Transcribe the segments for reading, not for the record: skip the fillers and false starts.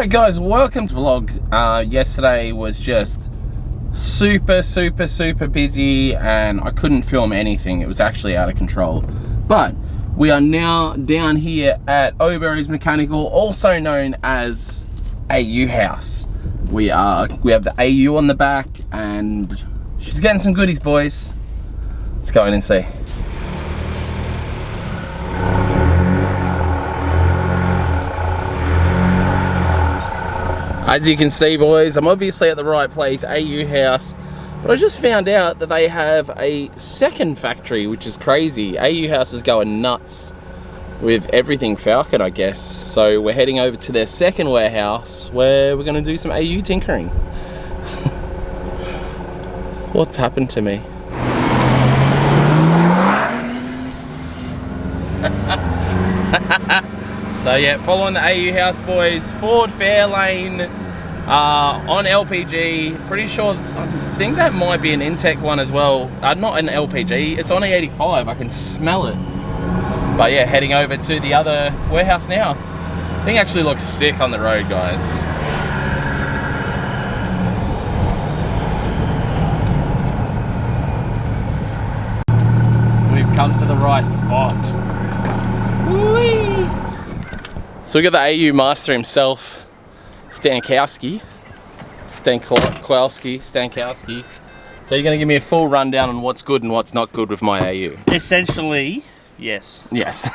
Alright guys, welcome to vlog. Yesterday was just super busy and I couldn't film anything. It was actually out of control. But we are now down here at O'Berry's Mechanical, also known as AU House. We have the AU on the back and she's getting some goodies, boys. Let's go in and see. As you can see, boys, I'm obviously at the right place, AU House, but I just found out that they have a second factory, which is crazy. AU House is going nuts with everything Falcon, I guess. So we're heading over to their second warehouse where we're going to do some AU tinkering. What's happened to me? So yeah, following the AU House, boys. Ford Fairlane on LPG. Pretty sure, I think that might be an Intech one as well. Not an LPG, it's on E85, I can smell it. But yeah, heading over to the other warehouse now. Thing actually looks sick on the road, guys. We've come to the right spot. Whee! So we got the AU master himself, Stankowski. So you're going to give me a full rundown on what's good and what's not good with my AU? Essentially, yes. Yes.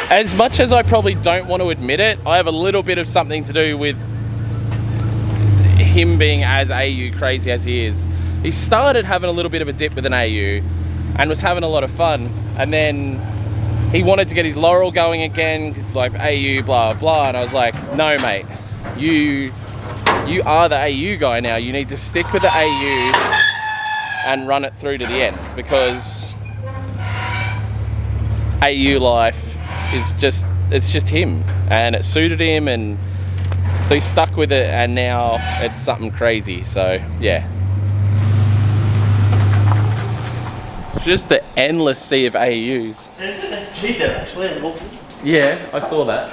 As much as I probably don't want to admit it, I have a little bit of something to do with him being as AU crazy as he is. He started having a little bit of a dip with an AU and was having a lot of fun, and then he wanted to get his Laurel going again because like AU blah blah, and I was like, no mate, you are the AU guy now. You need to stick with the AU and run it through to the end, because AU life is just, it's just him, and it suited him, and so he stuck with it, and now it's something crazy. So yeah, it's just the endless sea of AUs. There's an FG there actually. Yeah, I saw that.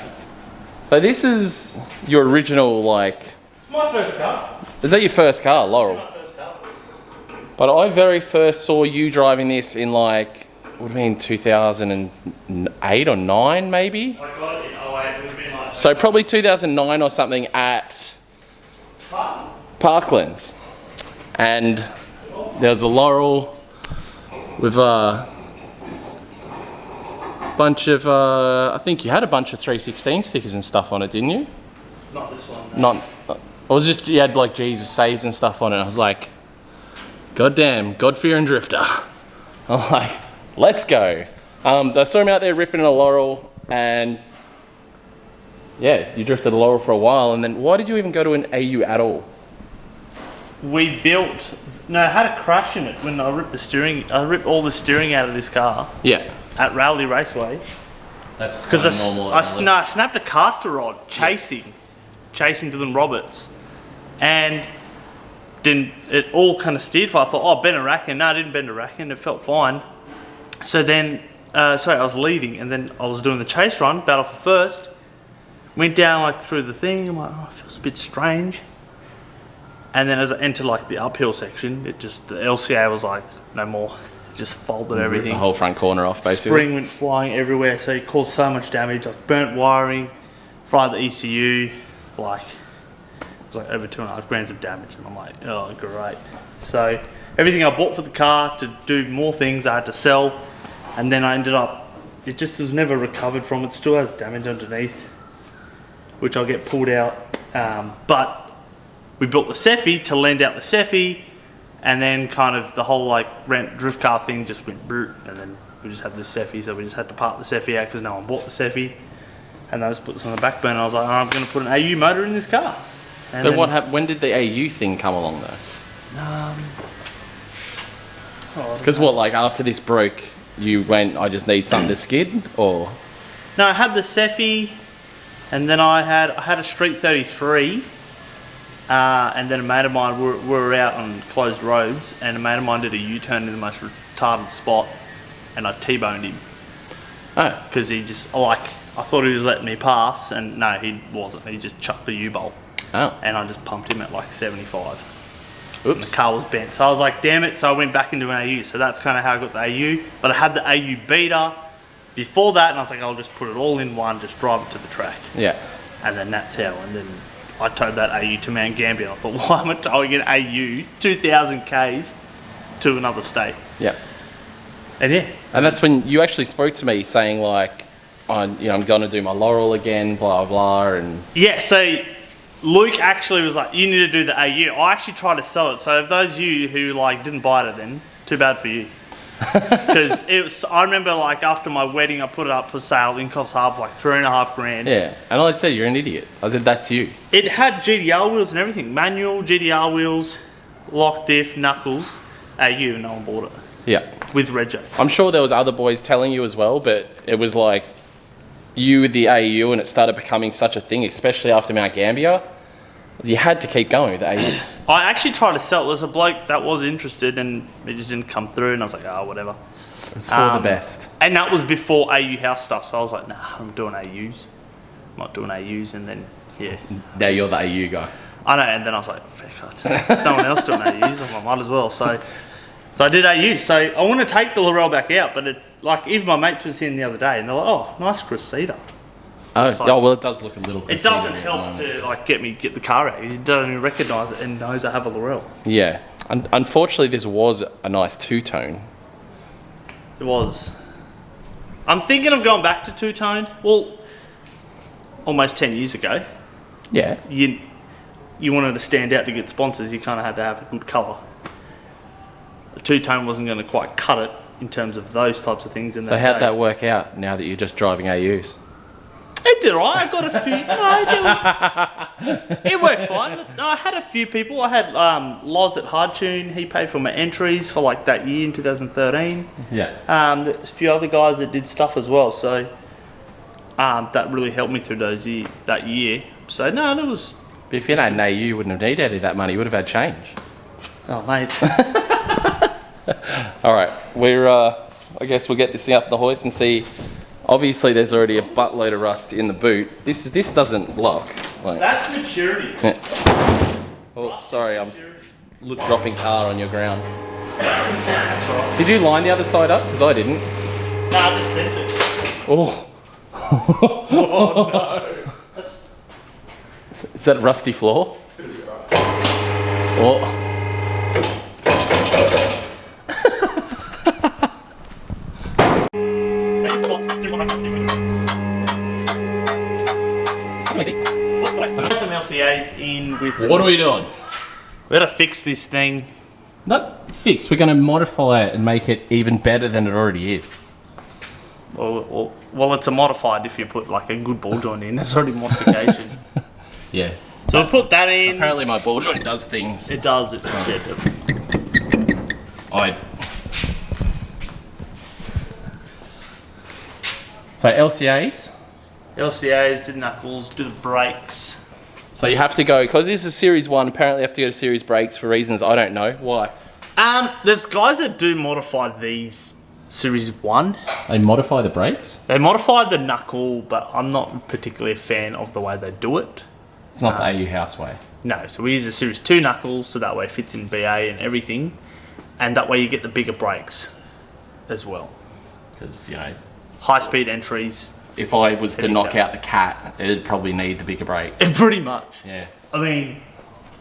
So this is your original, like... It's my first car. Is that your first car, Laurel? It's my first car. But I very first saw you driving this in like, what do you mean, 2008 or 9 maybe? I got it in 08, it would have been like... So probably 2009 or something at Parklands. And there was a Laurel with a bunch of, I think you had a bunch of 316 stickers and stuff on it, didn't you? Not this one. No. Not, I was just, you had like Jesus Saves and stuff on it. I was like, God damn, God-fearing drifter. I'm like, let's go. I saw him out there ripping a Laurel, and yeah, you drifted a Laurel for a while, and then why did you even go to an AU at all? We built, no, I had a crash in it when I ripped the steering. I ripped all the steering out of this car. Yeah. At Rowley Raceway. That's because I snapped a caster rod chasing Dylan Roberts, and then it all kind of steered for. I thought, oh, bend a rack in. No, I didn't bend a rack in. It felt fine. So then, I was leading, and then I was doing the chase run, battle for first. Went down like through the thing. I'm like, oh, it feels a bit strange. And then as I entered like the uphill section, the LCA was like, no more. Just folded everything. The whole front corner off, basically. Spring went flying everywhere, so it caused so much damage, like burnt wiring, fried the ECU, like it was like over 2.5 grand of damage, and I'm like, oh great. So everything I bought for the car to do more things I had to sell, and then I ended up, it just was never recovered from. It still has damage underneath, which I'll get pulled out. But we built the Cephii to lend out the Cephii. And then kind of the whole like rent drift car thing just went brute, and then we just had the Cephii, so we just had to part the Cephii out because no one bought the Cephii, and I just put this on the back burner. I was like, oh, I'm going to put an AU motor in this car. And but what happened? When did the AU thing come along though? Because what, like after this broke, you went, I just need something to skid, or? No, I had the Cephii, and then I had a Street 33. And then a mate of mine, we were out on closed roads, and a mate of mine did a U-turn in the most retarded spot, and I T-boned him. Oh. Because he just, like, I thought he was letting me pass, and no, he wasn't. He just chucked a U-bolt. Oh. And I just pumped him at like 75. Oops. And the car was bent. So I was like, damn it. So I went back into an AU. So that's kind of how I got the AU. But I had the AU beta before that, and I was like, I'll just put it all in one, just drive it to the track. Yeah. And then that's how. And then I towed that AU to Mount Gambier. I thought, why am I towing an AU 2,000 Ks to another state? Yeah. And yeah. And that's when you actually spoke to me saying like, I'm going to do my Laurel again, blah, blah, and... Yeah, so Luke actually was like, you need to do the AU. I actually tried to sell it. So if those of you who like didn't buy it then, too bad for you. Because I remember like after my wedding, I put it up for sale in Coffs Harbour, like $3,500. Yeah, and I said, you're an idiot. I said, that's you. It had GDR wheels and everything. Manual, GDR wheels, lock diff, knuckles, AU, and no one bought it. Yeah. With Rego. I'm sure there was other boys telling you as well, but it was like you with the AU and it started becoming such a thing, especially after Mount Gambier. You had to keep going with the AUs. I actually tried to sell it. There's a bloke that was interested and it just didn't come through, and I was like, oh, whatever. It's for the best. And that was before AU house stuff, so I was like, nah, I'm doing AUs. I'm not doing AUs, and then, yeah. Now you're the AU guy. I know, and then I was like, there's no one else doing AUs, I might as well. So I did AUs. So I want to take the Laurel back out, but even my mates was in the other day, and they're like, oh, nice Cressida. Oh, well, it does look a little. It doesn't help to like get the car out. It doesn't even recognise it and knows I have a Laurel. Yeah, unfortunately, this was a nice two-tone. It was. I'm thinking of going back to two-tone. Well, almost 10 years ago. Yeah. You wanted to stand out to get sponsors. You kind of had to have a good colour. The two-tone wasn't going to quite cut it in terms of those types of things. So how'd that work out now that you're just driving AUs? It did alright. I got a few. It worked fine. I had a few people. I had Loz at Hardtune. He paid for my entries for like that year in 2013. Yeah. There's a few other guys that did stuff as well. So that really helped me through that year. So no, it was. But if you had an AU, you wouldn't have needed any of that money. You would have had change. Oh mate. All right, I guess we'll get this thing up the hoist and see. Obviously, there's already a buttload of rust in the boot. This doesn't lock. Like, That's maturity. Yeah. Oh, sorry, I'm dropping car on your ground. That's right. Did you line the other side up? Because I didn't. No, I just sent it. Oh. Oh no. Is that a rusty floor? Oh. Some LCAs in with. What are we doing? We gotta fix this thing. Not fix. We're going to modify it and make it even better than it already is. Well, it's a modified if you put like a good ball joint in. It's already modification. Yeah. So we'll put that in. Apparently my ball joint does things. It does. It's So LCAs. LCAs, do the knuckles, do the brakes. So you have to go, because this is Series 1, apparently you have to go to Series Brakes for reasons I don't know. Why? There's guys that do modify these Series 1. They modify the brakes? They modified the knuckle, but I'm not particularly a fan of the way they do it. It's not the AU house way. No, so we use a Series 2 knuckle, so that way it fits in BA and everything. And that way you get the bigger brakes as well. Because, High speed entries. If I was to knock out the cat, it'd probably need the bigger brakes. Pretty much. Yeah. I mean,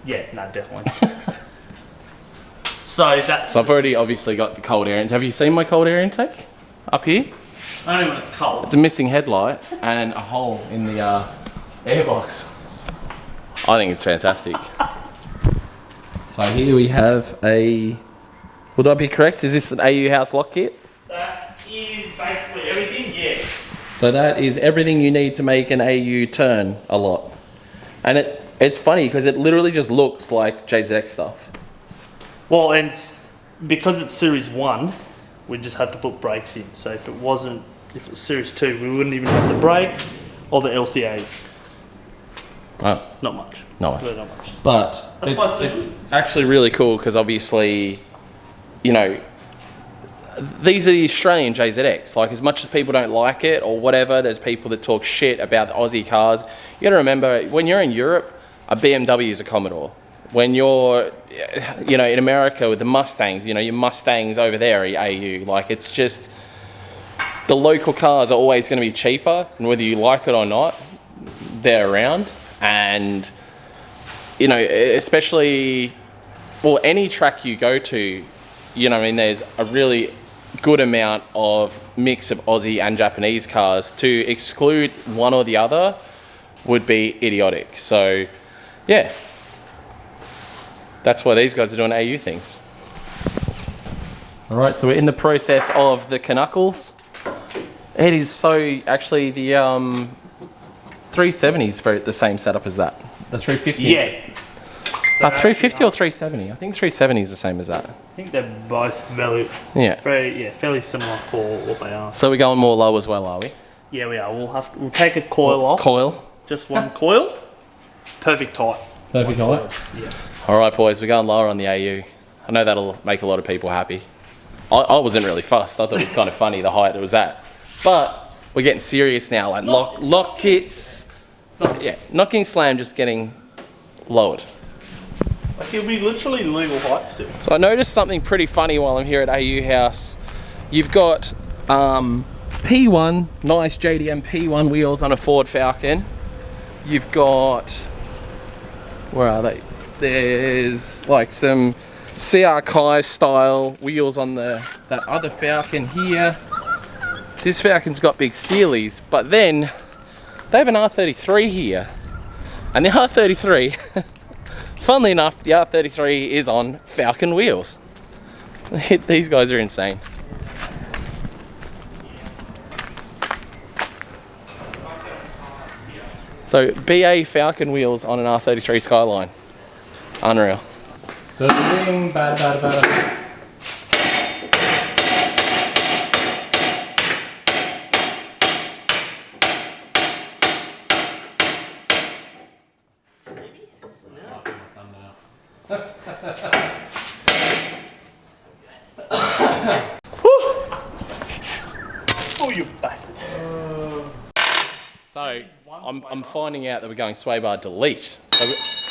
yeah, no, definitely. So I've already obviously got the cold air intake. Have you seen my cold air intake? Up here? Only when it's cold. It's a missing headlight and a hole in the airbox. I think it's fantastic. So here we have would I be correct? Is this an AU house lock kit? That is basically everything, yes. So that is everything you need to make an AU turn a lot. And it's funny because it literally just looks like JZX stuff. Well, and because it's Series 1, we just had to put brakes in. So if it was Series 2, we wouldn't even have the brakes or the LCAs. Oh. Not much. Not Really not much. But it's actually really cool because obviously, these are the Australian JZX. Like, as much as people don't like it or whatever, there's people that talk shit about the Aussie cars. You got to remember, when you're in Europe, a BMW is a Commodore. When you're, you know, in America with the Mustangs, you know, your Mustangs over there are AU. Like, it's just, the local cars are always going to be cheaper, and whether you like it or not, they're around. And, you know, especially, well, any track you go to, you know, I mean, there's a really good amount of mix of Aussie and Japanese cars. To exclude one or the other would be idiotic. So, yeah. That's why these guys are doing AU things. All right, so we're in the process of the Knuckles. It is so, actually, the 370s for the same setup as that. The 350. Yeah. 350 or 370? I think 370 is the same as that. I think they're both fairly similar for what they are. So we're going more low as well, are we? Yeah, we are. We'll take a coil off. Coil. Just one coil. Perfect height. Perfect height? Yeah. All right, boys, we're going lower on the AU. I know that'll make a lot of people happy. I wasn't really fussed. I thought it was kind of funny, the height it was at. But we're getting serious now. Like lock kits. Not getting slammed, just getting lowered. Like, it'll be literally legal height still. So I noticed something pretty funny while I'm here at AU House. You've got P1, nice JDM P1 wheels on a Ford Falcon. You've got, where are they? There's like some CR Kai style wheels on that other Falcon here. This Falcon's got big steelies, but then they have an R33 here. And the R33, funnily enough, the R33 is on Falcon wheels. These guys are insane. So BA Falcon wheels on an R33 Skyline. Unreal. So ring, bada. Oh, you bastard. So I'm finding out that we're going sway bar delete. So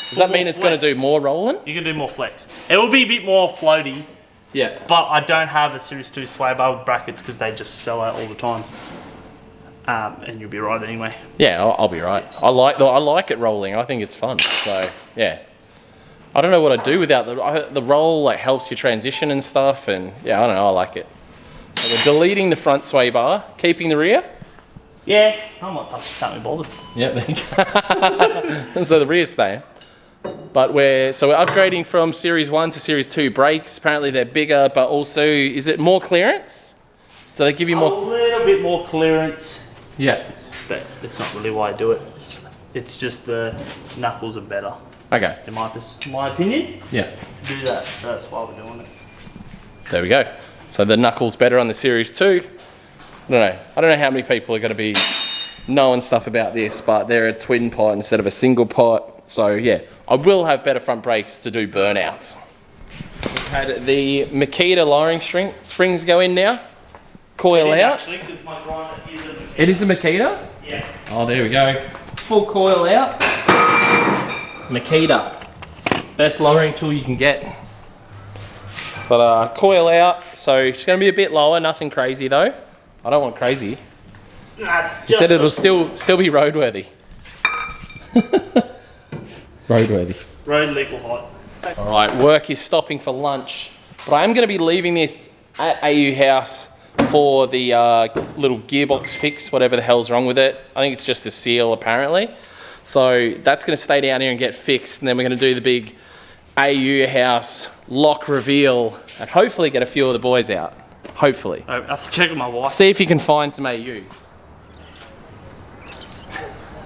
does that mean it's going to do more rolling? You can do more flex. It will be a bit more floaty. Yeah. But I don't have a Series 2 sway bar with brackets because they just sell out all the time. And you'll be right anyway. Yeah, I'll be right. I like it rolling. I think it's fun. So yeah. I don't know what I'd do without the roll. Like, helps your transition and stuff. And yeah, I don't know. I like it. So we're deleting the front sway bar, keeping the rear. Yeah, I'm not touching. Can't be bothered. Yeah, there you go. And so the rear's staying. But we're upgrading from Series 1 to Series 2 brakes. Apparently they're bigger, but also, is it more clearance? So they give you more... A little bit more clearance. Yeah. But it's not really why I do it. It's just the knuckles are better. Okay. In my opinion. Yeah. Do that, so that's why we're doing it. There we go. So the knuckles better on the Series 2. I don't know how many people are going to be knowing stuff about this, but they're a twin pot instead of a single pot. So yeah, I will have better front brakes to do burnouts. We've had the Makita lowering springs go in now. Coil out. Actually, because my grinder is a Makita. It is a Makita? Yeah. Oh, there we go. Full coil out. Makita. Best lowering tool you can get. But coil out, so it's going to be a bit lower, nothing crazy though. I don't want crazy. He said it'll still be roadworthy. Roadworthy. Road legal height. All right, work is stopping for lunch, but I am going to be leaving this at AU House for the little gearbox fix, whatever the hell's wrong with it. I think it's just a seal apparently. So that's going to stay down here and get fixed, and then we're going to do the big AU House lock reveal and hopefully get a few of the boys out. Hopefully. I have to check with my wife. See if you can find some AUs.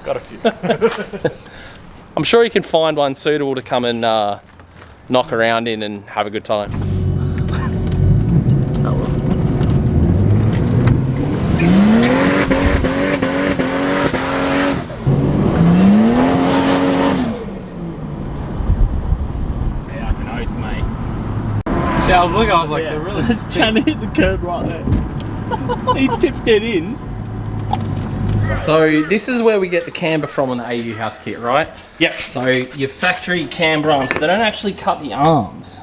Got a few. I'm sure you can find one suitable to come and knock around in and have a good time. Oh well. I was looking, I was like, Yeah. they're really It's trying to hit the curb right there. He tipped it in. So this is where we get the camber from on the AU house kit, right? Yep. So your factory camber arms, so they don't actually cut the arms,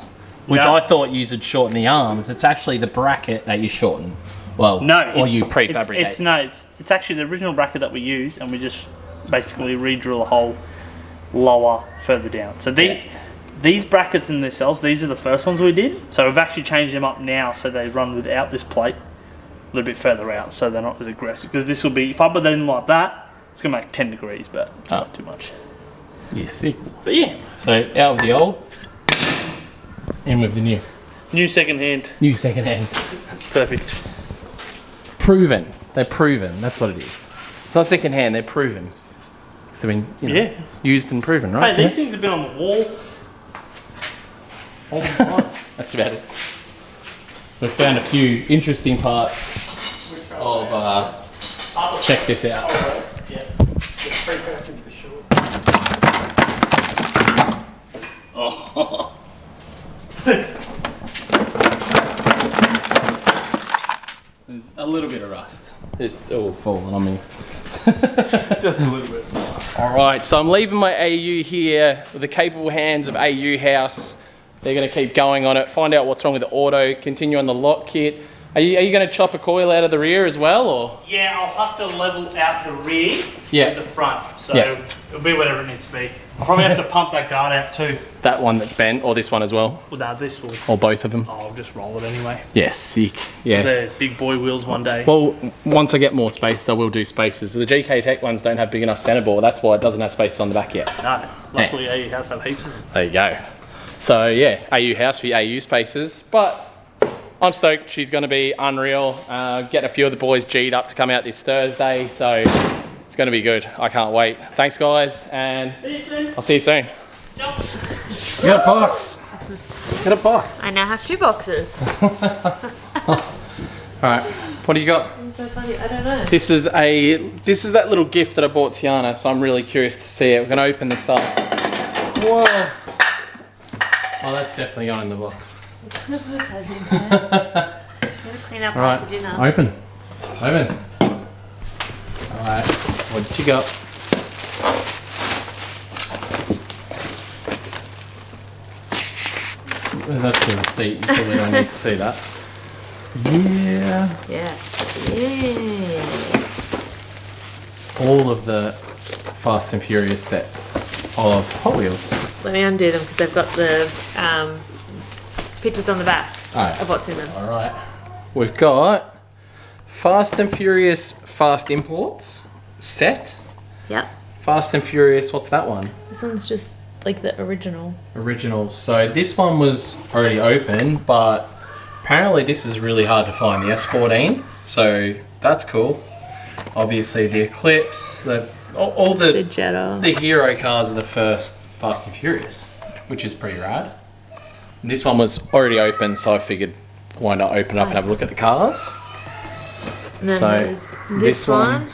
which No. I thought you would shorten the arms. It's actually the bracket that you shorten. Well, No, or you prefabricate. It's actually the original bracket that we use, and we just basically re-drill a hole lower, further down. So these brackets in themselves, these are the first ones we did. So we've actually changed them up now, so they run without this plate, a little bit further out, so they're not as aggressive. Because this will be, if I put that in like that, it's gonna make 10 degrees, but it's not too much. Yeah, sick. But yeah, So out with the old, in with the new. new second hand, New second hand. perfect. Proven. They're proven. That's what it is. It's not second hand. They're proven. So they've been Yeah. used and proven, right? Hey, these things have been on the wall all the time. That's about it. We've found a few interesting parts of. Check this out. Yeah. It's pretty perfect for sure. Oh. There's a little bit of rust. It's all falling on me. just a little bit. All right, so I'm leaving my AU here with the capable hands of AU House. They're going to keep going on it, find out what's wrong with the auto, continue on the lock kit. Are you going to chop a coil out of the rear as well, or? Yeah, I'll have to level out the rear Yeah. with the front, so Yeah. it'll be whatever it needs to be. I'll probably have to pump that guard out too. That one that's bent, or this one as well, Well, this will. or both of them? I'll just roll it anyway. Yes, sick. Yeah. The big boy wheels one day. Well, once I get more space, I will do spaces. The GK Tech ones don't have big enough centre bore. That's why it doesn't have spaces on the back yet. No, luckily AU House have heaps of them. There you go. So yeah, AU House for your AU spaces. But I'm stoked. She's going to be unreal. Getting a few of the boys G'd up to come out this Thursday. So it's going to be good. I can't wait. Thanks, guys. And See you soon. I'll see you soon. Jump. Get a box. Get a box. I now have 2 boxes. All right. What do you got? It's so funny. I don't know. This is that little gift that I bought Tiana, so I'm really curious to see it. We're gonna open this up. Whoa! Oh, that's definitely going in the box. Gotta clean up All right, after dinner. open. All right, what did you got? That's the receipt. You probably don't need to see that. Yeah. Yes. Yeah. All of the Fast and Furious sets of Hot Wheels. Let me undo them because they've got the pictures on the back Alright. of what's in them. All right. We've got Fast and Furious Fast Imports set. Yep. Fast and Furious, what's that one? This one's just like the original. Originals. So this one was already open, but apparently this is really hard to find, the S14. So that's cool. Obviously the Eclipse, all The the Jetta. hero cars are the first Fast and Furious, which is pretty rad. And this one was already open, so I figured why not open it up and have a look at the cars. And then So, there's this this one. one.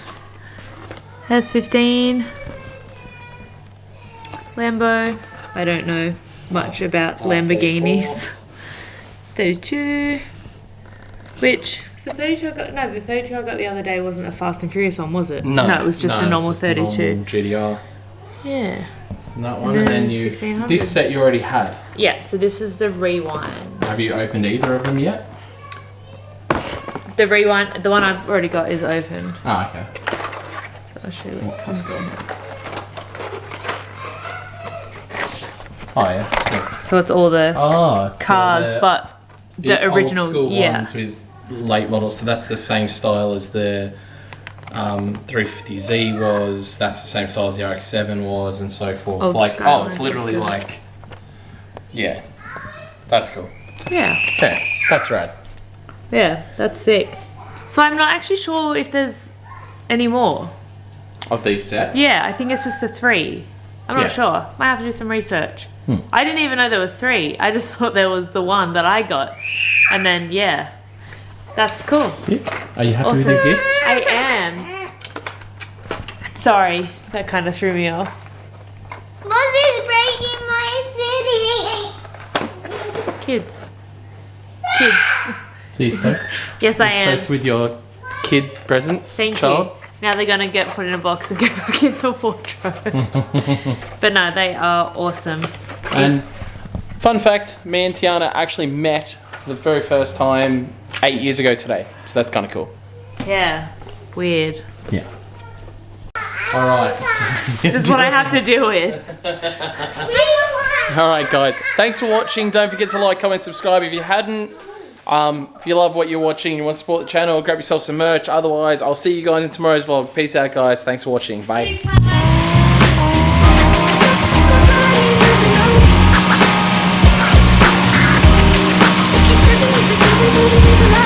Has 15. Lambo. I don't know much about Lamborghinis. 32. Which was the 32 I got? No, the 32 I got the other day wasn't a Fast and Furious one, was it? No, it was just a normal it's just 32. normal GDR. Yeah. And that one, And and then then you. 1600. This set you already had. Yeah, so this is the rewind. Have you opened either of them yet? The rewind, the one I've already got is open. Oh, okay. So I'll show you What's what's this in. Oh yeah. Sick. So it's all the Oh, it's cars, but the original, old school yeah. ones with late models. So that's the same style as the 350Z was. That's the same style as the RX-7 was, and so forth. Old like, Skyline it's literally RX-7. like, yeah, that's cool. Yeah, Yeah, that's rad. yeah, that's sick. So I'm not actually sure if there's any more. Of these sets. Yeah, I think it's just the 3. I'm Yeah. not sure. Might have to do some research. I didn't even know there was 3. I just thought there was the one that I got. And then, yeah. That's cool. Sick. Are you happy Awesome. with the gift? I am. Sorry, that kind of threw me off. Mozzie's breaking my city. Kids. kids. So you stoked? Yes, I am. Stoked with your kid presents, Thank child? you. Now they're gonna get put in a box and go back in the wardrobe. But no, they are awesome. And fun fact, me and Tiana actually met for the very first time 8 years ago today. So that's kind of cool. Yeah, weird. Yeah. Alright. This is what I have to deal with. Alright guys, thanks for watching. Don't forget to like, comment, subscribe if you hadn't. If you love what you're watching and you want to support the channel, grab yourself some merch. Otherwise, I'll see you guys in tomorrow's vlog. Peace out guys. Thanks for watching. Bye. Keep dancing with the devil, moving is alive.